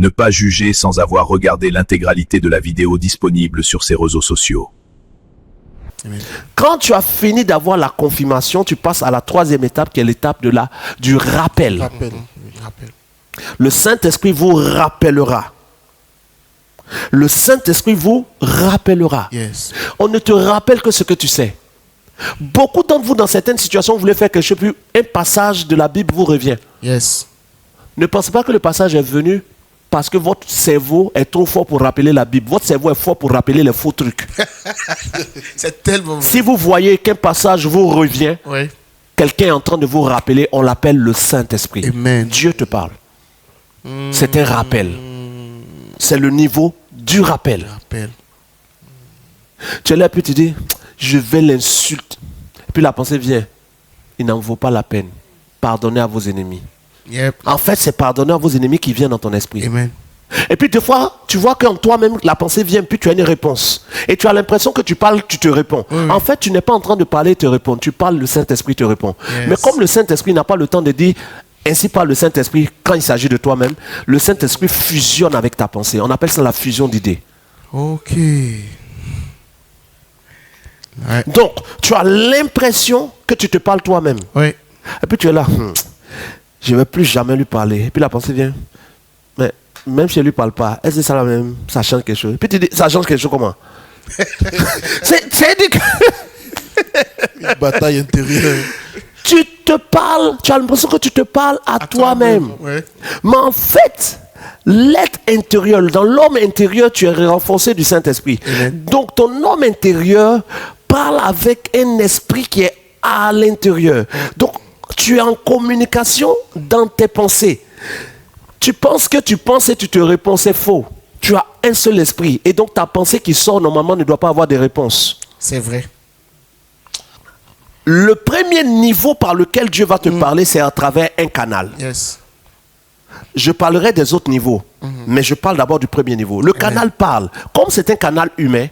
Ne pas juger sans avoir regardé l'intégralité de la vidéo disponible sur ses réseaux sociaux. Quand tu as fini d'avoir la confirmation, tu passes à la troisième étape qui est l'étape du rappel. Le Saint-Esprit vous rappellera. Le Saint-Esprit vous rappellera. Yes. On ne te rappelle que ce que tu sais. Beaucoup d'entre vous, dans certaines situations, vous voulez faire quelque chose, puis un passage de la Bible vous revient. Yes. Ne pensez pas que le passage est venu parce que votre cerveau est trop fort pour rappeler la Bible. Votre cerveau est fort pour rappeler les faux trucs. C'est tellement vrai. Si vous voyez qu'un passage vous revient, Oui. quelqu'un est en train de vous rappeler, on l'appelle le Saint-Esprit. Amen. Dieu te parle. C'est un rappel. C'est le niveau du rappel. Rappel. Tu es là, puis tu dis, je vais l'insulter. Puis la pensée vient, il n'en vaut pas la peine. Pardonnez à vos ennemis. Yep. En fait, c'est pardonner à vos ennemis qui vient dans ton esprit. Amen. Et puis des fois, tu vois qu'en toi-même, la pensée vient, puis tu as une réponse. Et tu as l'impression que tu parles, tu te réponds. Oui. En fait, tu n'es pas en train de parler et te répondre. Tu parles, le Saint-Esprit te répond. Yes. Mais comme le Saint-Esprit n'a pas le temps de dire, ainsi parle le Saint-Esprit, quand il s'agit de toi-même, le Saint-Esprit fusionne avec ta pensée. On appelle ça la fusion d'idées. Ok. Ouais. Donc, tu as l'impression que tu te parles toi-même. Oui. Et puis tu es là, je ne vais plus jamais lui parler. Et puis la pensée vient, mais même si je ne lui parle pas, est-ce que ça, même, ça change quelque chose? Et puis tu dis, ça change quelque chose comment? c'est dit que Une bataille intérieure. tu te parles, tu as l'impression que tu te parles à toi-même. Ouais. Mais en fait, l'être intérieur, dans l'homme intérieur, tu es renforcé du Saint-Esprit. Amen. Donc ton homme intérieur parle avec un esprit qui est à l'intérieur. Donc tu es en communication dans tes pensées. Tu penses que tu penses et tu te réponds, c'est faux. Tu as un seul esprit. Et donc ta pensée qui sort normalement ne doit pas avoir de réponse. C'est vrai. Le premier niveau par lequel Dieu va te parler, c'est à travers un canal. Yes. Je parlerai des autres niveaux, mais je parle d'abord du premier niveau. Le canal parle. Comme c'est un canal humain,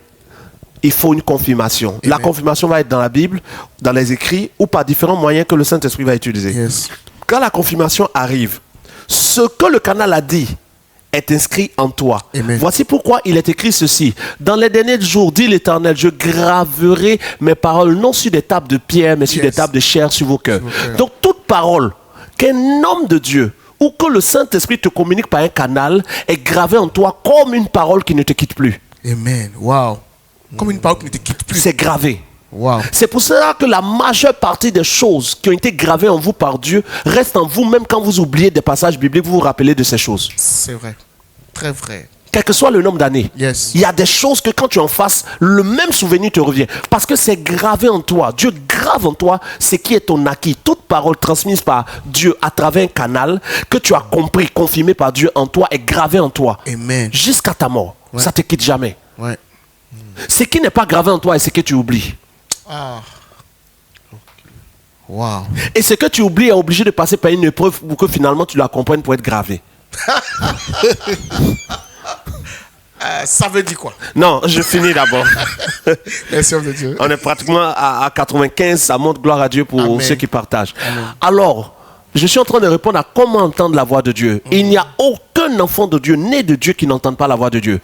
il faut une confirmation. La confirmation va être dans la Bible, dans les écrits, ou par différents moyens que le Saint-Esprit va utiliser. Yes. Quand la confirmation arrive, ce que le canal a dit est inscrit en toi. Amen. Voici pourquoi il est écrit ceci. Dans les derniers jours, dit l'Éternel, je graverai mes paroles non sur des tables de pierre, mais sur des tables de chair sur vos cœurs. Donc toute parole qu'un homme de Dieu ou que le Saint-Esprit te communique par un canal est gravée en toi comme une parole qui ne te quitte plus. Amen. Wow. Comme une parole qui ne te quitte plus. C'est gravé. Wow. C'est pour cela que la majeure partie des choses qui ont été gravées en vous par Dieu restent en vous, même quand vous oubliez des passages bibliques, vous vous rappelez de ces choses. C'est vrai. Très vrai. Quel que soit le nombre d'années, Yes. il y a des choses que quand tu en fasses, le même souvenir te revient. Parce que c'est gravé en toi. Dieu grave en toi ce qui est ton acquis. Toute parole transmise par Dieu à travers un canal que tu as compris, confirmé par Dieu en toi, est gravé en toi. Amen. Jusqu'à ta mort. Ouais. Ça ne te quitte jamais. Ouais. Ce qui n'est pas gravé en toi est ce que tu oublies. Ah. Wow. Et ce que tu oublies est obligé de passer par une épreuve pour que finalement tu la comprennes pour être gravé. Ça veut dire quoi? Non, je finis d'abord. Merci homme de Dieu. On est pratiquement à 95, ça montre gloire à Dieu pour Amen. ceux qui partagent. Amen. Alors, je suis en train de répondre à comment entendre la voix de Dieu. Il n'y a aucun enfant de Dieu, né de Dieu, qui n'entende pas la voix de Dieu.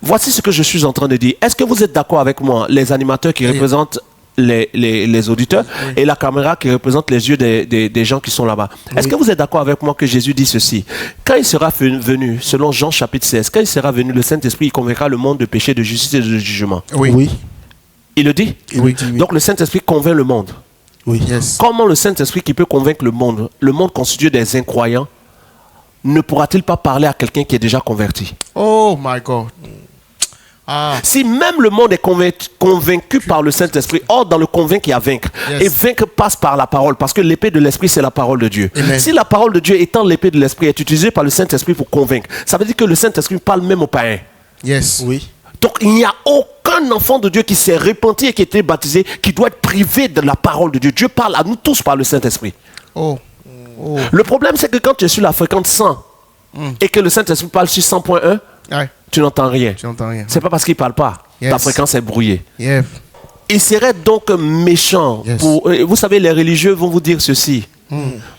Voici ce que je suis en train de dire. Est-ce que vous êtes d'accord avec moi, les animateurs qui représentent les auditeurs et la caméra qui représente les yeux des gens qui sont là-bas? Est-ce que vous êtes d'accord avec moi que Jésus dit ceci? Quand il sera venu, selon Jean chapitre 16, quand il sera venu, le Saint-Esprit, il convaincra le monde de péché, de justice et de jugement. Oui. Il le dit? Oui. Donc le Saint-Esprit convainc le monde. Oui. Yes. Comment le Saint-Esprit qui peut convaincre le monde constitué des incroyants, ne pourra-t-il pas parler à quelqu'un qui est déjà converti? Oh my God. Ah. Si même le monde est convaincu par le Saint-Esprit, or dans le convaincre, il y a vaincre. Yes. Et vaincre passe par la parole, parce que l'épée de l'Esprit, c'est la parole de Dieu. Amen. Si la parole de Dieu étant l'épée de l'Esprit est utilisée par le Saint-Esprit pour convaincre, ça veut dire que le Saint-Esprit parle même aux païens. Yes. Oui. Donc il n'y a aucun enfant de Dieu qui s'est repenti et qui a été baptisé qui doit être privé de la parole de Dieu. Dieu parle à nous tous par le Saint-Esprit. Oh. Oh. Le problème, c'est que quand tu es sur la fréquence 100 et que le Saint-Esprit parle sur 100.1, Ouais. tu n'entends rien. Tu n'entends rien. C'est pas parce qu'il parle pas. Yes. Ta fréquence est brouillée. Yeah. Il serait donc méchant. Yes. Vous savez, les religieux vont vous dire ceci.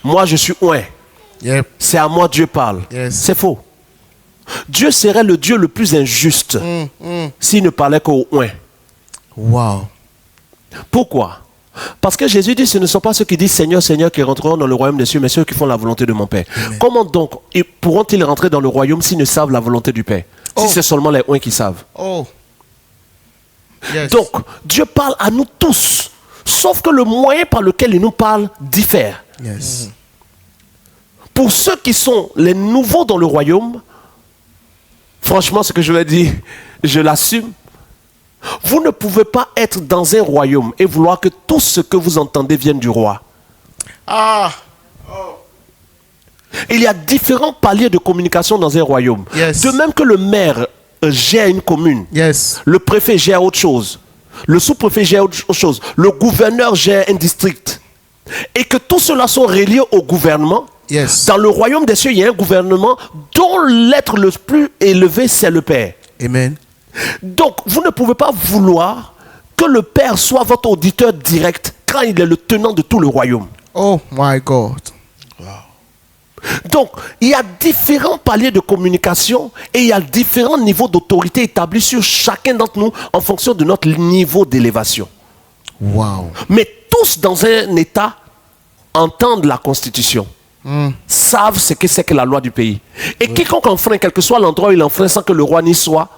Moi, je suis oint. Yep. C'est à moi Dieu parle. Yes. C'est faux. Dieu serait le Dieu le plus injuste s'il ne parlait qu'au oin. Wow. Pourquoi? Parce que Jésus dit, ce ne sont pas ceux qui disent Seigneur, Seigneur qui rentreront dans le royaume des cieux, mais ceux qui font la volonté de mon Père. Amen. Comment donc pourront-ils rentrer dans le royaume s'ils ne savent la volonté du Père? Si c'est seulement les oins qui savent. Oh. Yes. Donc, Dieu parle à nous tous. Sauf que le moyen par lequel il nous parle diffère. Yes. Pour ceux qui sont les nouveaux dans le royaume, franchement, ce que je vais dire, je l'assume. Vous ne pouvez pas être dans un royaume et vouloir que tout ce que vous entendez vienne du roi. Ah. Il y a différents paliers de communication dans un royaume. Yes. De même que le maire gère une commune, Yes. le préfet gère autre chose, le sous-préfet gère autre chose, le gouverneur gère un district. Et que tout cela sont reliés au gouvernement. Yes. Dans le royaume des cieux, il y a un gouvernement dont l'être le plus élevé, c'est le Père. Amen. Donc, vous ne pouvez pas vouloir que le Père soit votre auditeur direct quand il est le tenant de tout le royaume. Oh my God. Donc, il y a différents paliers de communication et il y a différents niveaux d'autorité établis sur chacun d'entre nous en fonction de notre niveau d'élévation. Wow. Mais tous dans un État entendent la Constitution, savent ce que c'est que la loi du pays. Et quiconque enfreint, quel que soit l'endroit où il enfreint sans que le roi n'y soit,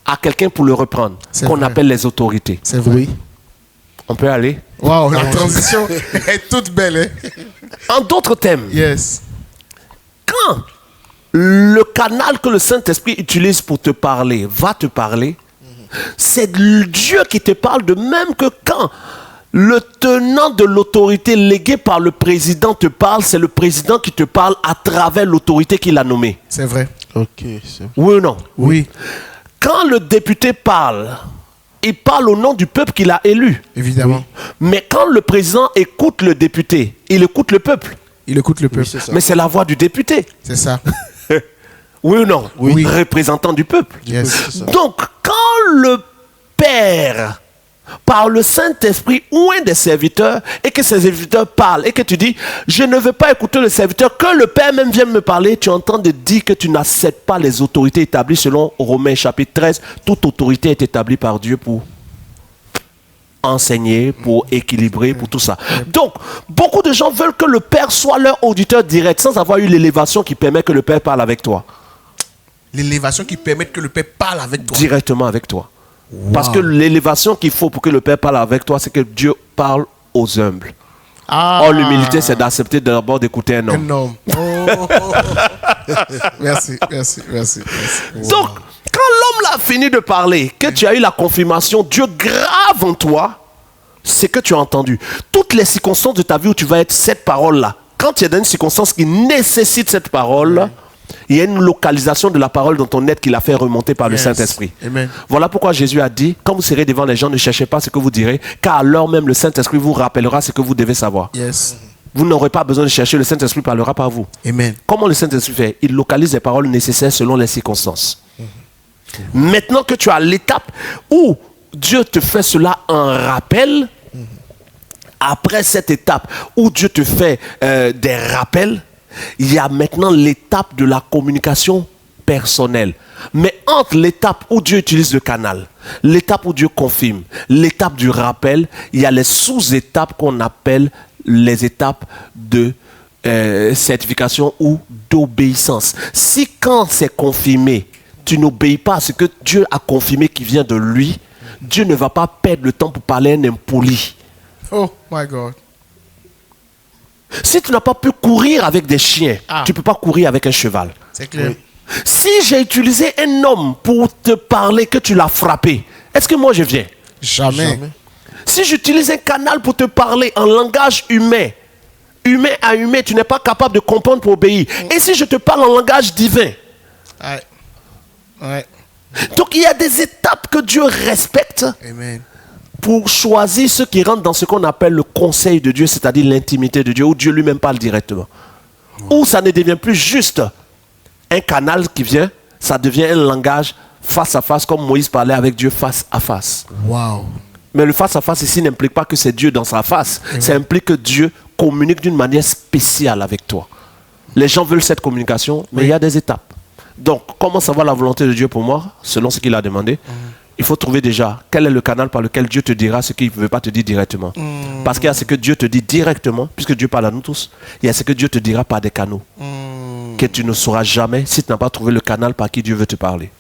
a quelqu'un pour le reprendre, C'est qu'on vrai. appelle les autorités. C'est vrai. On peut aller? Wow, la transition est toute belle. Hein? En d'autres termes, Yes. quand le canal que le Saint-Esprit utilise pour te parler va te parler, c'est Dieu qui te parle, de même que quand le tenant de l'autorité léguée par le président te parle, c'est le président qui te parle à travers l'autorité qu'il a nommée. C'est vrai. Ok, c'est Oui ou non? Oui. Quand le député parle, il parle au nom du peuple qu'il a élu. Évidemment. Mais quand le président écoute le député, il écoute le peuple. Il écoute le peuple. c'est ça. Mais c'est la voix du député. C'est ça. Oui ou non? Oui. Représentant du peuple. Yes. c'est ça. Donc, quand le Père, par le Saint-Esprit, ou un des serviteurs, et que ces serviteurs parlent, et que tu dis, je ne veux pas écouter le serviteur, que le Père même vienne me parler, tu es en train de dire que tu n'acceptes pas les autorités établies selon Romains chapitre 13. Toute autorité est établie par Dieu pour enseigner, pour équilibrer, pour tout ça. Donc, beaucoup de gens veulent que le Père soit leur auditeur direct, sans avoir eu l'élévation qui permet que le Père parle avec toi. L'élévation qui permet que le Père parle avec toi. Directement avec toi. Parce que l'élévation qu'il faut pour que le Père parle avec toi, c'est que Dieu parle aux humbles. Ah. Or, l'humilité, c'est d'accepter d'abord d'écouter un homme. Un homme. Oh. Merci, merci, merci, merci. Donc, quand l'homme l'a fini de parler, que tu as eu la confirmation, Dieu grave en toi, c'est que tu as entendu. Toutes les circonstances de ta vie où tu vas être cette parole-là, quand tu es dans une circonstance qui nécessite cette parole, il y a une localisation de la parole dans ton être qui l'a fait remonter par le Yes. Saint-Esprit. Amen. Voilà pourquoi Jésus a dit, quand vous serez devant les gens, ne cherchez pas ce que vous direz, car alors même le Saint-Esprit vous rappellera ce que vous devez savoir. Yes. Vous n'aurez pas besoin de chercher, le Saint-Esprit parlera par vous. Amen. Comment le Saint-Esprit fait? Il localise les paroles nécessaires selon les circonstances. Maintenant que tu as l'étape où Dieu te fait cela en rappel, après cette étape où Dieu te fait des rappels, il y a maintenant l'étape de la communication personnelle. Mais entre l'étape où Dieu utilise le canal, l'étape où Dieu confirme, l'étape du rappel, il y a les sous-étapes qu'on appelle les étapes de certification ou d'obéissance. Si quand c'est confirmé, tu n'obéis pas à ce que Dieu a confirmé qui vient de lui, Dieu ne va pas perdre le temps pour parler à un impoli. Oh my God. Si tu n'as pas pu courir avec des chiens, tu ne peux pas courir avec un cheval. C'est clair. Si j'ai utilisé un homme pour te parler que tu l'as frappé, est-ce que moi je viens? Jamais. Si j'utilise un canal pour te parler en langage humain, humain à humain, tu n'es pas capable de comprendre pour obéir. Et si je te parle en langage divin? Ouais. Ouais. Donc il y a des étapes que Dieu respecte Amen. pour choisir ceux qui rentrent dans ce qu'on appelle le conseil de Dieu, c'est-à-dire l'intimité de Dieu, où Dieu lui-même parle directement. Où ça ne devient plus juste un canal qui vient, ça devient un langage face à face, comme Moïse parlait avec Dieu face à face. Wow. Mais le face à face ici n'implique pas que c'est Dieu dans sa face. Ça implique que Dieu communique d'une manière spéciale avec toi. Les gens veulent cette communication, mais il y a des étapes. Donc, comment savoir la volonté de Dieu pour moi, selon ce qu'il a demandé? Il faut trouver déjà quel est le canal par lequel Dieu te dira ce qu'il ne veut pas te dire directement. Parce qu'il y a ce que Dieu te dit directement, puisque Dieu parle à nous tous. Il y a ce que Dieu te dira par des canaux que tu ne sauras jamais si tu n'as pas trouvé le canal par qui Dieu veut te parler.